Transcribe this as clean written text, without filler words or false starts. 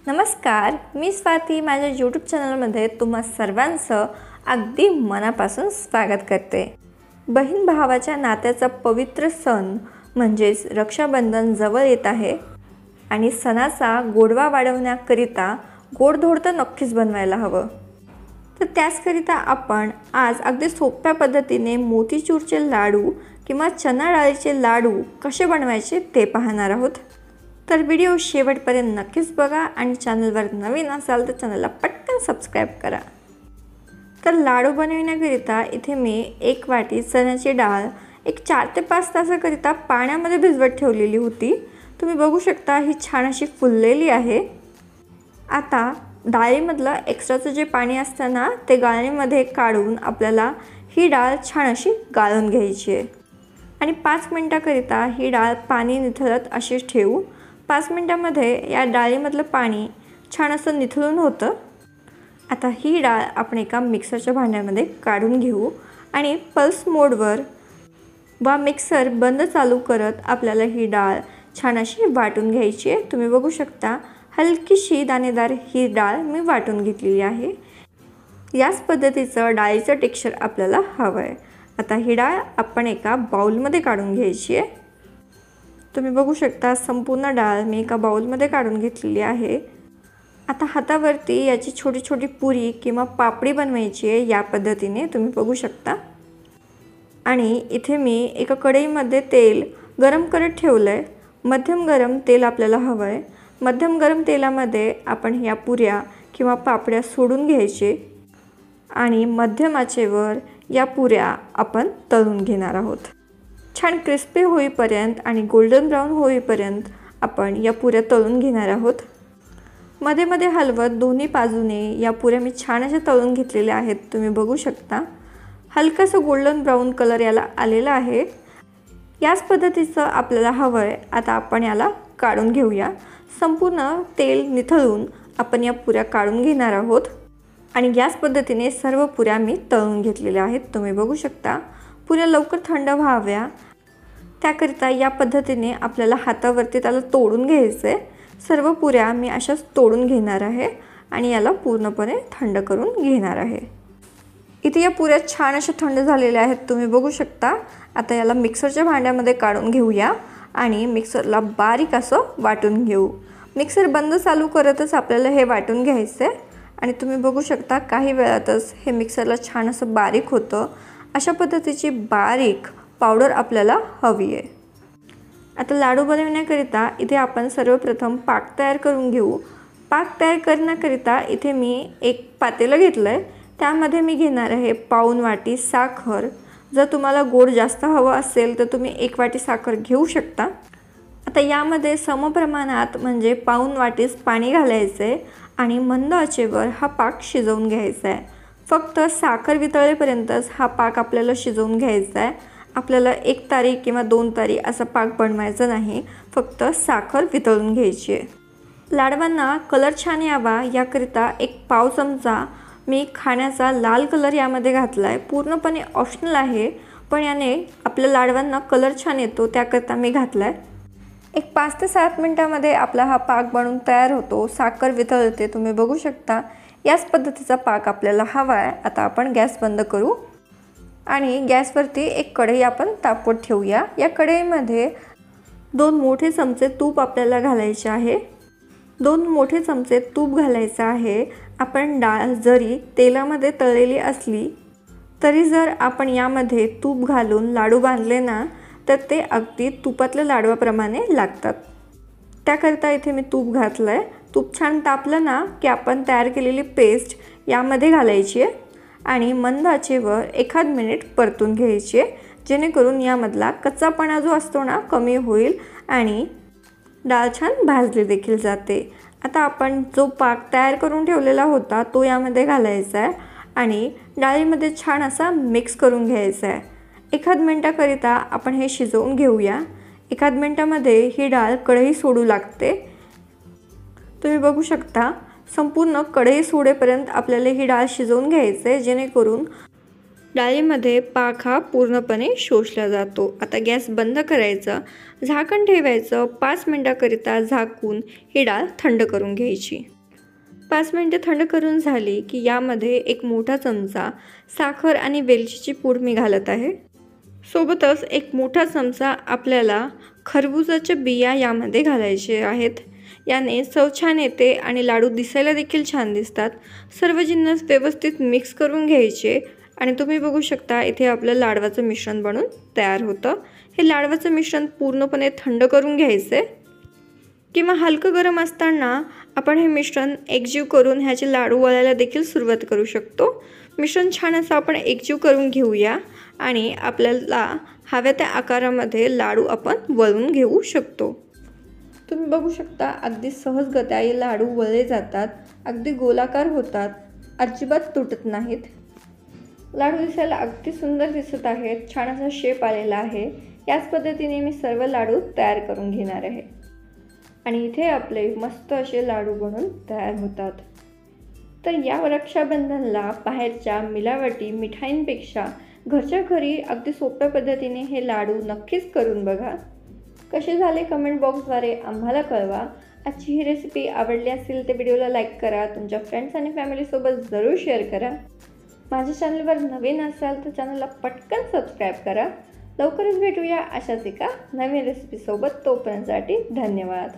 नमस्कार, मी स्वाती माझ्या यूट्यूब चॅनलमध्ये तुम्हा सर्वांचं अगदी मनापासून स्वागत करते। बहीण भावाच्या नात्याचा पवित्र सण म्हणजेच रक्षाबंधन जवळ येत आहे आणि सणाचा गोडवा वाढवण्याकरिता गोडधोड तर नक्कीच बनवायला हवं। तर त्याचकरिता आपण आज अगदी सोप्या पद्धतीने मोतीचूरचे लाडू किंवा चना डाळीचे लाडू कसे बनवायचे ते पाहणार आहोत। तर व्हिडिओ शेवटपर्यंत नक्कीच बघा आणि चॅनलवर नवीन असाल तर चॅनलला पटकन सबस्क्राइब करा। तर लाडू बनवण्याकरिता इथे मी 1 वाटी चण्याची डाळ 4 ते 5 तासाकरिता पाण्यामध्ये भिजवत ठेवलेली होती। तुम्ही बघू शकता ही छान अशी फुललेली आहे। आता डाळीमधलं एक्स्ट्राचं जे पाणी असतं ना ते गाळणीमध्ये काढून आपल्याला ही डाळ छान अशी गाळून घ्यायची आहे आणि 5 मिनिटाकरिता ही डाळ पाणी निथळत अशीच ठेवू। 5 मिनिटांमध्ये या डाळीमधलं पाणी छान असं निथळून होतं। आता ही डाळ आपण एका मिक्सरच्या भांड्यामध्ये काढून घेऊ आणि पल्स मोडवर वा मिक्सर बंद चालू करत आपल्याला ही डाळ छान अशी वाटून घ्यायची आहे। तुम्ही बघू शकता हलकीशी दाणेदार ही डाळ मी वाटून घेतलेली आहे। याच पद्धतीचं डाळीचं टेक्स्चर आपल्याला हवं आहे। आता ही डाळ आपण एका बाउलमध्ये काढून घ्यायची आहे। तुम्ही बघू शकता संपूर्ण डाळ मी एका बाउलमध्ये काढून घेतलेली आहे। आता हातावरती याची छोटी छोटी पुरी किंवा पापडी बनवायची आहे या पद्धतीने तुम्ही बघू शकता। आणि इथे मी एका कढईमध्ये तेल गरम करत ठेवलंय। मध्यम गरम तेल आपल्याला हवं आहे। मध्यम गरम तेलामध्ये आपण या पुऱ्या किंवा पापड्या सोडून घ्यायचे आणि मध्यम आचेवर या पुऱ्या आपण तळून घेणार आहोत। छान क्रिस्पी होईपर्यंत आणि गोल्डन ब्राउन होईपर्यंत आपण या पुऱ्या तळून घेणार आहोत। मध्ये मध्ये हलवत दोन्ही बाजूने या पुऱ्या मी छान अशा तळून घेतलेल्या आहेत। तुम्ही बघू शकता हलकासा गोल्डन ब्राउन कलर याला आलेला आहे। याच पद्धतीचं आपल्याला हवं आहे। आता आपण याला काढून घेऊया। संपूर्ण तेल निथळून आपण या पुऱ्या काढून घेणार आहोत आणि याच पद्धतीने सर्व पुऱ्या मी तळून घेतलेल्या आहेत। तुम्ही बघू शकता पुऱ्या लवकर थंड व्हाव्या त्याकरिता या पद्धतीने आपल्याला हातावरती त्याला तोडून घ्यायचं आहे। सर्व पुऱ्या मी अशाच तोडून घेणार आहे आणि याला पूर्णपणे थंड करून घेणार आहे। इथे या पुऱ्या छान अशा थंड झालेल्या आहेत। तुम्ही बघू शकता आता याला मिक्सरच्या भांड्यामध्ये काढून घेऊया आणि मिक्सरला बारीक असं वाटून घेऊ। मिक्सर बंद चालू करतच आपल्याला हे वाटून घ्यायचं आहे आणि तुम्ही बघू शकता काही वेळातच हे मिक्सरला छान असं बारीक होतं। अशा पद्धतीची बारीक पावडर आपल्याला हवी आहे। आता लाडू बनवण्याकरिता इथे आपण सर्वप्रथम पाक तयार करून घेऊ। पाक तयार करण्याकरिता इथे मी एक पातेलं घेतलं आहे। त्यामध्ये मी घेणार आहे पाऊण वाटी साखर। जर तुम्हाला गोड जास्त हवं असेल तर तुम्ही 1 वाटी साखर घेऊ शकता। आता यामध्ये समप्रमाणात म्हणजे पाऊण वाटीच पाणी घालायचं आहे आणि मंद आचेवर हा पाक शिजवून घ्यायचा आहे। फक्त साखर वितळेपर्यंतच हा पाक आपल्याला शिजवून घ्यायचा आहे। आपल्याला 1 तारी किंवा 2 तारी असा पाक बनवायचा नाही, फक्त साखर वितळून घ्यायची आहे। लाडवांना कलर छान यावा याकरिता 1 पाव चमचा मी खाण्याचा लाल कलर यामध्ये घातला आहे। पूर्णपणे ऑप्शनल आहे पण याने आपल्या लाडवांना कलर छान येतो त्याकरिता मी घातला आहे। एक 5 ते 7 मिनिटांमध्ये आपला हा पाक बनून तयार होतो। साखर वितळते तुम्ही बघू शकता। याच पद्धतीचा पाक आपल्याला हवा आहे। आता आपण गॅस बंद करू आणि गॅसवरती एक कढई आपण तापवत ठेवूया। या कढईमध्ये 2 मोठे चमचे तूप आपल्याला घालायचे आहे। 2 मोठे चमचे तूप घालायचं आहे। आपण डाळ जरी तेलामध्ये तळलेली असली तरी जर आपण यामध्ये तूप घालून लाडू बांधले ना तर ते अगदी तुपातल्या लाडवाप्रमाणे लागतात। त्याकरिता इथे मी तूप घातलं आहे। तूप छान तापलं ना की आपण तयार केलेली पेस्ट यामध्ये घालायची आहे आणि मंद आचेवर 1 मिनिट परतून घ्यायची आहे जेणेकरून यामधला कच्चापणा जो असतो ना कमी होईल आणि डाळ छान भाजली देखील जाते। आता आपण जो पाक तयार करून ठेवलेला होता तो यामध्ये घालायचा आहे आणि डाळीमध्ये छान असा मिक्स करून घ्यायचा आहे। 1 मिनिटाकरिता आपण हे शिजवून घेऊया। 1 मिनिटामध्ये ही डाळ कढई सोडू लागते। तुम्ही बघू शकता संपूर्ण कढई सोडेपर्यंत आपल्याला ही डाळ शिजवून घ्यायचं आहे जेणेकरून डाळीमध्ये पाक हा पूर्णपणे शोषला जातो। आता गॅस बंद करायचा, झाकण ठेवायचं, 5 मिनिटाकरिता झाकून ही डाळ थंड करून घ्यायची। 5 मिनिटे थंड करून झाली की यामध्ये एक मोठा चमचा साखर आणि वेलचीची पूड मी घालत आहे। सोबतच एक मोठा चमचा आपल्याला खरबुजाच्या बिया यामध्ये घालायचे आहेत। याने चव छान येते आणि लाडू दिसायला देखील छान दिसतात। सर्व जिन्नस व्यवस्थित मिक्स करून घ्यायचे आणि तुम्ही बघू शकता इथे आपलं लाडवाचं मिश्रण बनून तयार होतं। हे लाडवाचं मिश्रण पूर्णपणे थंड करून घ्यायचे किंवा हलकं गरम असताना आपण हे मिश्रण एकजीव करून ह्याचे लाडू वळायला देखील सुरुवात करू शकतो। मिश्रण छान असं आपण एकजीव करून घेऊया आणि आपल्याला हव्या त्या आकारामध्ये लाडू आपण वळून घेऊ शकतो। तुम्ही बघू शकता अगदी सहजगत्या हे लाडू वळले जातात, अगदी गोलाकार होतात, अजिबात तुटत नाहीत। लाडू दिसायला अगदी सुंदर दिसत आहेत, छान असा शेप आलेला आहे। याच पद्धतीने मी सर्व लाडू तयार करून घेणार आहे आणि इथे आपले मस्त असे लाडू बनून तयार होतात। तर या रक्षाबंधनला बाहेरच्या मिलावटी मिठाईंपेक्षा घरच्या घरी अगदी सोप्या पद्धतीने हे लाडू नक्कीच करून बघा। कसे झाले कमेंट बॉक्सद्वारे आम्हाला कळवा। आजची ही रेसिपी आवडली असेल तर व्हिडिओला लाईक करा, तुमच्या फ्रेंड्स आणि फॅमिलीसोबत जरूर शेअर करा। माझ्या चॅनलवर नवीन असाल तर चॅनलला पटकन सबस्क्राईब करा। लवकरच भेटूया अशाच एका नवीन रेसिपीसोबत। तोपर्यंतसाठी धन्यवाद।